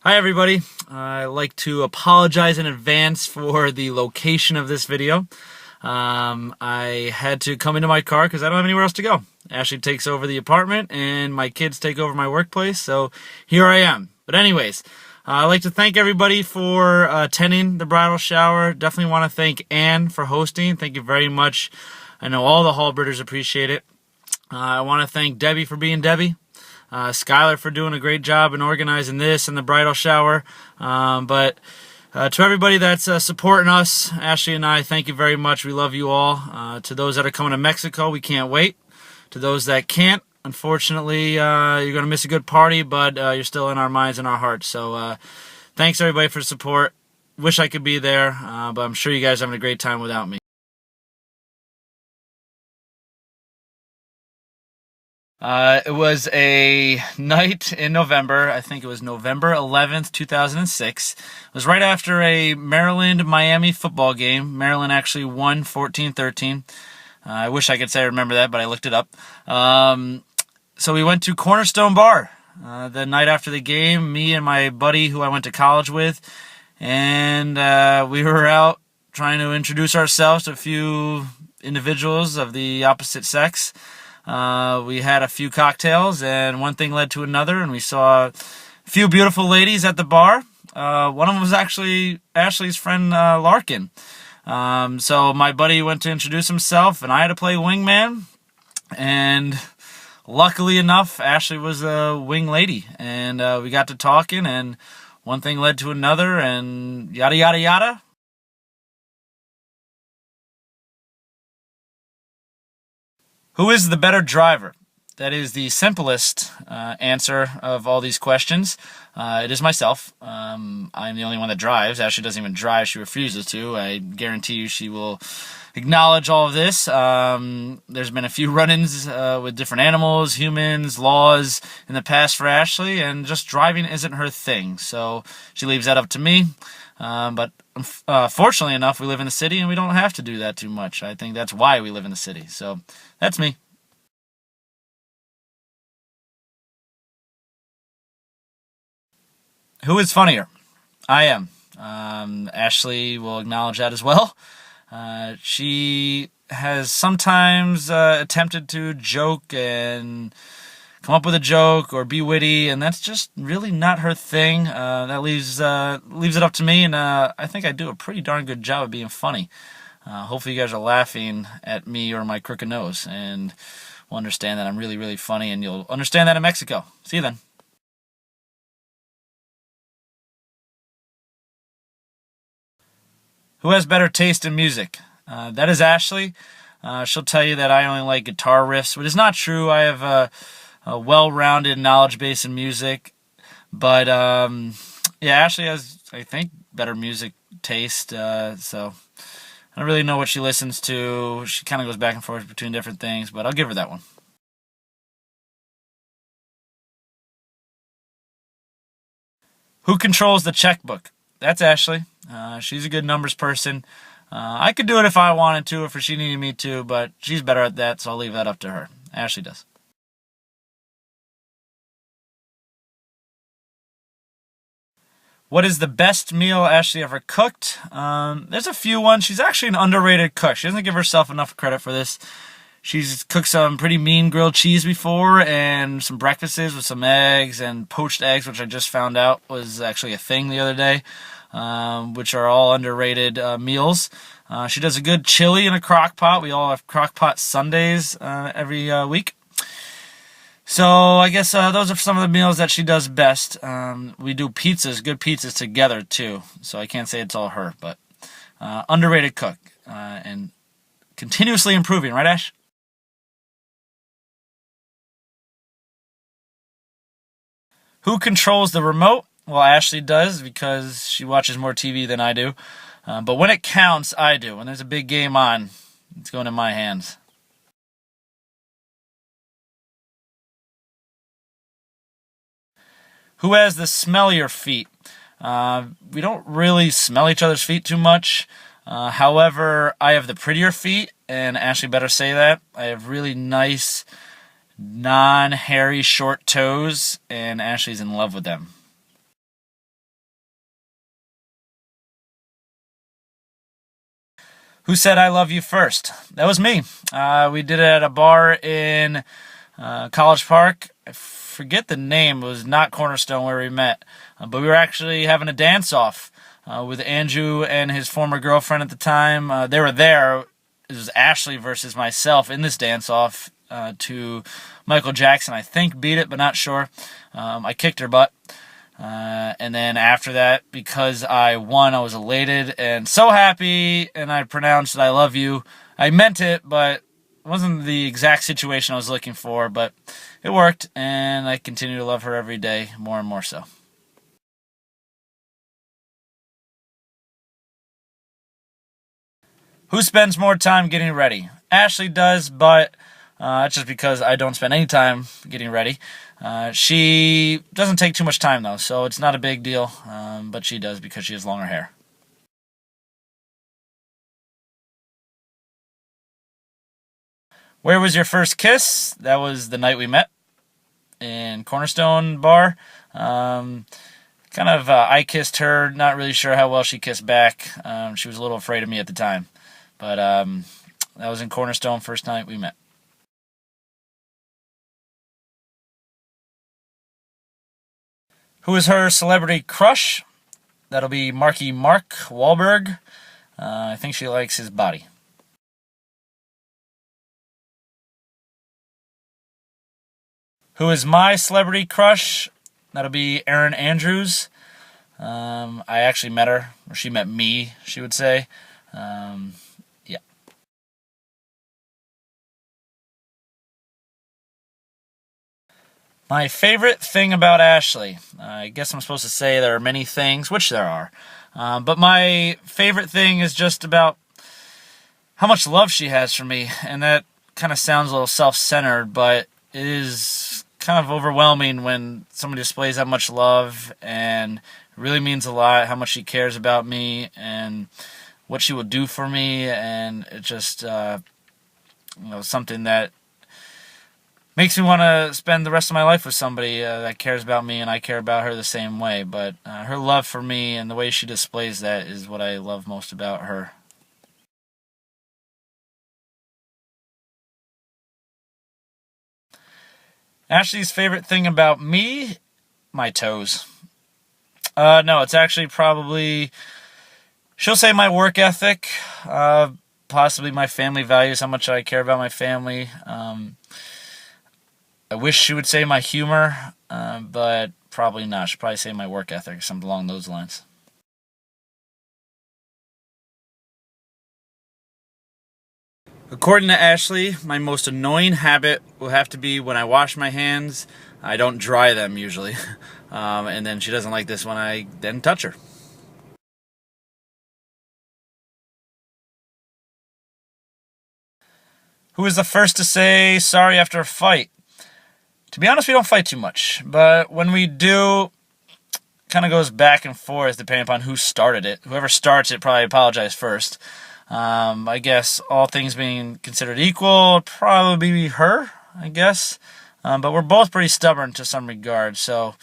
Hi everybody, I'd like to apologize in advance for the location of this video. I had to come into my car because I don't have anywhere else to go. Ashley takes over the apartment and my kids take over my workplace, so here I am. But anyways, I'd like to thank everybody for attending the bridal shower. Definitely want to thank Anne for hosting. Thank you very much. I know all the Hallbirders appreciate it. I want to thank Debbie for being Debbie. Skylar for doing a great job in organizing this and the bridal shower. But to everybody that's supporting us, Ashley and I, thank you very much. We love you all. To those that are coming to Mexico, we can't wait. To those that can't, unfortunately, you're going to miss a good party, but you're still in our minds and our hearts. So thanks everybody for the support. Wish I could be there, but I'm sure you guys are having a great time without me. It was a night in November. I think it was November 11th, 2006. It was right after a Maryland-Miami football game. Maryland actually won 14-13. I wish I could say I remember that, but I looked it up. So we went to Cornerstone Bar the night after the game, me and my buddy who I went to college with. And we were out trying to introduce ourselves to a few individuals of the opposite sex. We had a few cocktails, and one thing led to another, and we saw a few beautiful ladies at the bar. One of them was actually Ashley's friend, Larkin. So my buddy went to introduce himself, and I had to play wingman, and luckily enough, Ashley was a wing lady, and we got to talking, and one thing led to another, and yada, yada, yada. Who is the better driver? That is the simplest answer of all these questions. It is myself. I'm the only one that drives. Ashley doesn't even drive. She refuses to. I guarantee you she will acknowledge all of this. There's been a few run-ins with different animals, humans, laws in the past for Ashley, and just driving isn't her thing. So she leaves that up to me. But fortunately enough, we live in the city and we don't have to do that too much. I think that's why we live in the city. So that's me. Who is funnier? I am. Ashley will acknowledge that as well. She has sometimes attempted to joke and come up with a joke or be witty, and that's just really not her thing. That leaves it up to me, and I think I do a pretty darn good job of being funny. Hopefully you guys are laughing at me or my crooked nose, and will understand that I'm really, really funny, and you'll understand that in Mexico. See you then. Who has better taste in music? That is Ashley. She'll tell you that I only like guitar riffs, which is not true. I have a well-rounded knowledge base in music. But, yeah, Ashley has, I think, better music taste. So I don't really know what she listens to. She kind of goes back and forth between different things, but I'll give her that one. Who controls the checkbook? That's Ashley. She's a good numbers person. I could do it if I wanted to, if she needed me to, but she's better at that, so I'll leave that up to her. Ashley does. What is the best meal Ashley ever cooked? There's a few ones. She's actually an underrated cook. She doesn't give herself enough credit for this. She's cooked some pretty mean grilled cheese before, and some breakfasts with some eggs and poached eggs, which I just found out was actually a thing the other day, which are all underrated meals. She does a good chili in a crock pot. We all have crock pot Sundays every week. So I guess those are some of the meals that she does best. We do pizzas, good pizzas together too. So I can't say it's all her, but underrated cook and continuously improving, right, Ash? Who controls the remote? Well, Ashley does because she watches more TV than I do. But when it counts, I do. When there's a big game on, it's going in my hands. Who has the smellier feet? We don't really smell each other's feet too much. However, I have the prettier feet, and Ashley better say that. I have really nice, non-hairy, short toes, and Ashley's in love with them. Who said I love you first? That was me. We did it at a bar in College Park. I forget the name. It was not Cornerstone where we met. But we were actually having a dance-off with Andrew and his former girlfriend at the time. They were there. It was Ashley versus myself in this dance-off to Michael Jackson. I think beat it, but not sure. I kicked her butt. And then after that, because I won, I was elated and so happy, and I pronounced I love you. I meant it, but it wasn't the exact situation I was looking for, but it worked, and I continue to love her every day, more and more so. Who spends more time getting ready? Ashley does, but it's just because I don't spend any time getting ready. She doesn't take too much time, though, so it's not a big deal, but she does because she has longer hair. Where was your first kiss? That was the night we met in Cornerstone Bar. I kissed her, not really sure how well she kissed back. She was a little afraid of me at the time. But that was in Cornerstone, first night we met. Who is her celebrity crush? That'll be Mark Wahlberg. I think she likes his body. Who is my celebrity crush? That'll be Erin Andrews. I actually met her, or she met me, she would say. Yeah. My favorite thing about Ashley. I guess I'm supposed to say there are many things, which there are. But my favorite thing is just about how much love she has for me. And that kind of sounds a little self-centered, but it is kind of overwhelming when somebody displays that much love, and it really means a lot how much she cares about me and what she will do for me, and it's just something that makes me want to spend the rest of my life with somebody that cares about me, and I care about her the same way. But her love for me and the way she displays that is what I love most about her. Ashley's favorite thing about me? My toes. No, it's actually probably, she'll say my work ethic, possibly my family values, how much I care about my family. I wish she would say my humor, but probably not. She'll probably say my work ethic or something along those lines. According to Ashley, my most annoying habit will have to be when I wash my hands. I don't dry them usually. And then she doesn't like this when I then touch her. Who is the first to say sorry after a fight? To be honest, we don't fight too much. But when we do, kind of goes back and forth depending upon who started it. Whoever starts it probably apologize first. I guess all things being considered equal, probably be her, I guess. But we're both pretty stubborn to some regard, so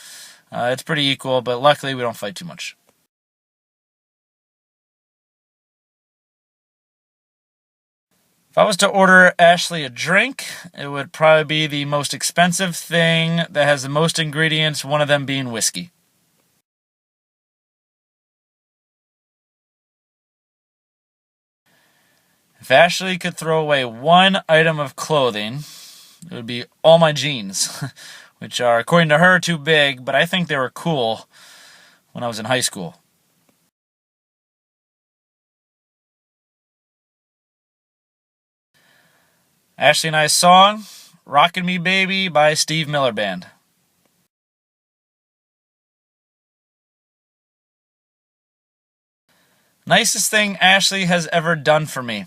it's pretty equal, but luckily we don't fight too much. If I was to order Ashley a drink, it would probably be the most expensive thing that has the most ingredients, one of them being whiskey. If Ashley could throw away one item of clothing, it would be all my jeans, which are, according to her, too big, but I think they were cool when I was in high school. Ashley and I's song, Rockin' Me Baby by Steve Miller Band. Nicest thing Ashley has ever done for me.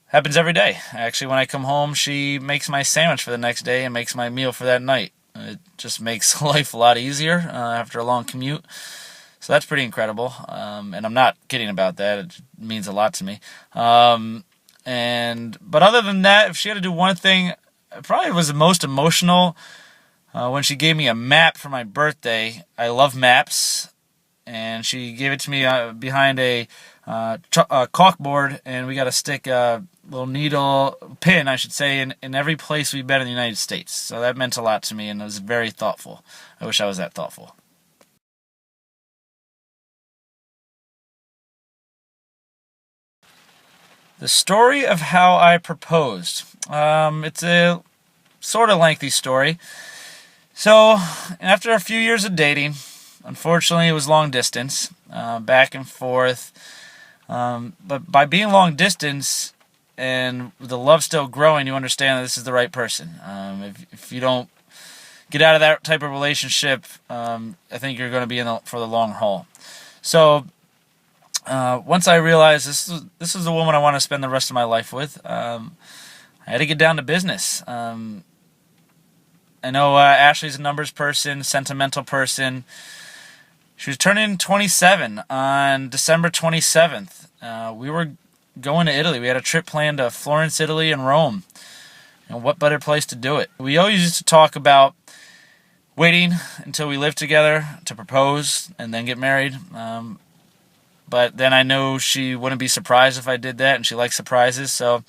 Happens every day. Actually, when I come home, she makes my sandwich for the next day and makes my meal for that night. It just makes life a lot easier after a long commute. So that's pretty incredible. And I'm not kidding about that. It means a lot to me. But other than that, if she had to do one thing, it probably was the most emotional when she gave me a map for my birthday. I love maps. and she gave it to me behind a caulkboard, and we got to stick a little needle pin, I should say, in every place we've been in the United States. So that meant a lot to me, and it was very thoughtful. I wish I was that thoughtful. The story of how I proposed. It's a sort of lengthy story. So, after a few years of dating, unfortunately it was long distance, back and forth. But by being long distance and the love still growing, you understand that this is the right person. If you don't get out of that type of relationship, I think you're going to be for the long haul. So, once I realized this is the woman I want to spend the rest of my life with, I had to get down to business. I know Ashley's a numbers person, sentimental person. She was turning 27 on December 27th. We were going to Italy. We had a trip planned to Florence, Italy, and Rome. And what better place to do it? We always used to talk about waiting until we lived together to propose and then get married. But then I knew she wouldn't be surprised if I did that, and she likes surprises, so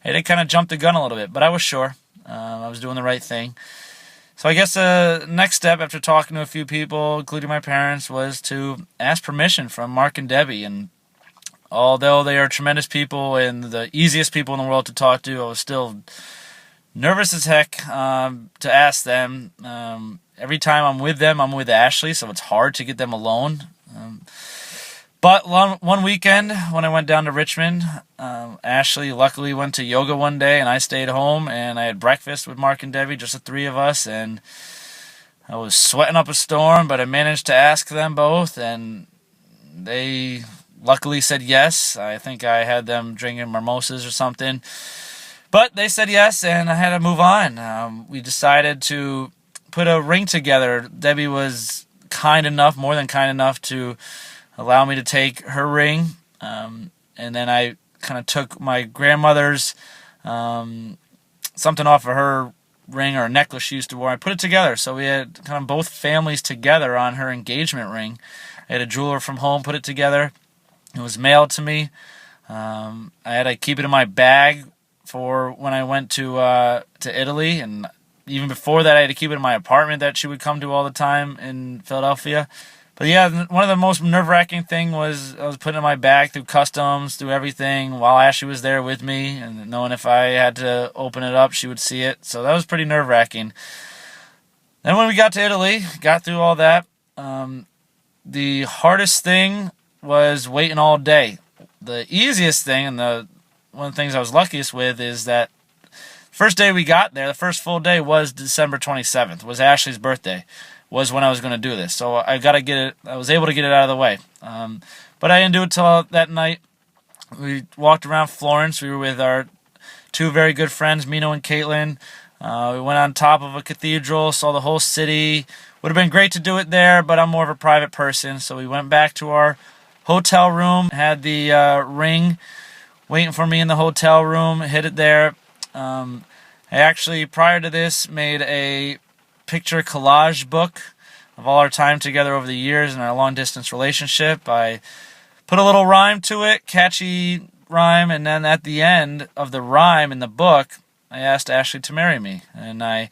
I had to kind of jump the gun a little bit. But I was sure. I was doing the right thing. So I guess the next step after talking to a few people, including my parents, was to ask permission from Mark and Debbie. And although they are tremendous people and the easiest people in the world to talk to, I was still nervous as heck to ask them. Every time I'm with them, I'm with Ashley, so it's hard to get them alone. But one weekend, when I went down to Richmond, Ashley luckily went to yoga one day, and I stayed home, and I had breakfast with Mark and Debbie, just the three of us, and I was sweating up a storm, but I managed to ask them both, and they luckily said yes. I think I had them drinking mimosas or something, but they said yes, and I had to move on. We decided to put a ring together. Debbie was kind enough, more than kind enough, to allow me to take her ring, and then I kind of took my grandmother's something off of her ring or a necklace she used to wear. I put it together, so we had kind of both families together on her engagement ring. I had a jeweler from home put it together. It was mailed to me. I had to keep it in my bag for when I went to Italy, and even before that I had to keep it in my apartment that she would come to all the time in Philadelphia. But yeah, one of the most nerve-wracking thing was I was putting it in my bag through customs, through everything, while Ashley was there with me, and knowing if I had to open it up, she would see it. So that was pretty nerve-wracking. Then when we got to Italy, got through all that, the hardest thing was waiting all day. The easiest thing, and one of the things I was luckiest with, is that first day we got there, the first full day was December 27th, was Ashley's birthday. Was when I was going to do this. So I was able to get it out of the way. But I didn't do it till that night. We walked around Florence. We were with our two very good friends, Mino and Caitlin. We went on top of a cathedral, saw the whole city. Would have been great to do it there, but I'm more of a private person. So we went back to our hotel room, had the ring waiting for me in the hotel room, hid it there. I actually, prior to this, made a picture collage book of all our time together over the years in our long-distance relationship. I put a little rhyme to it, catchy rhyme, and then at the end of the rhyme in the book, I asked Ashley to marry me. And I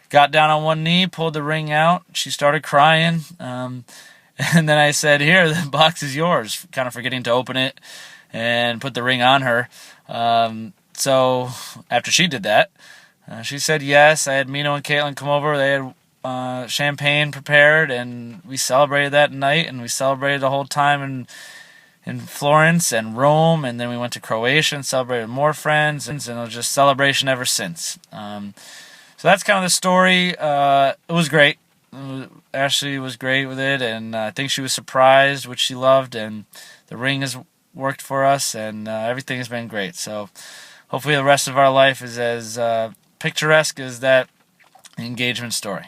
got down on one knee, pulled the ring out. She started crying. And then I said, here, the box is yours, kind of forgetting to open it and put the ring on her. So after she did that, she said yes. I had Mino and Caitlin come over. They had champagne prepared, and we celebrated that night, and we celebrated the whole time in Florence and Rome, and then we went to Croatia and celebrated more friends, and it was just celebration ever since. So that's kind of the story. It was great. Ashley was great with it, and I think she was surprised, which she loved, and the ring has worked for us, and everything has been great. So hopefully the rest of our life is as picturesque as that engagement story.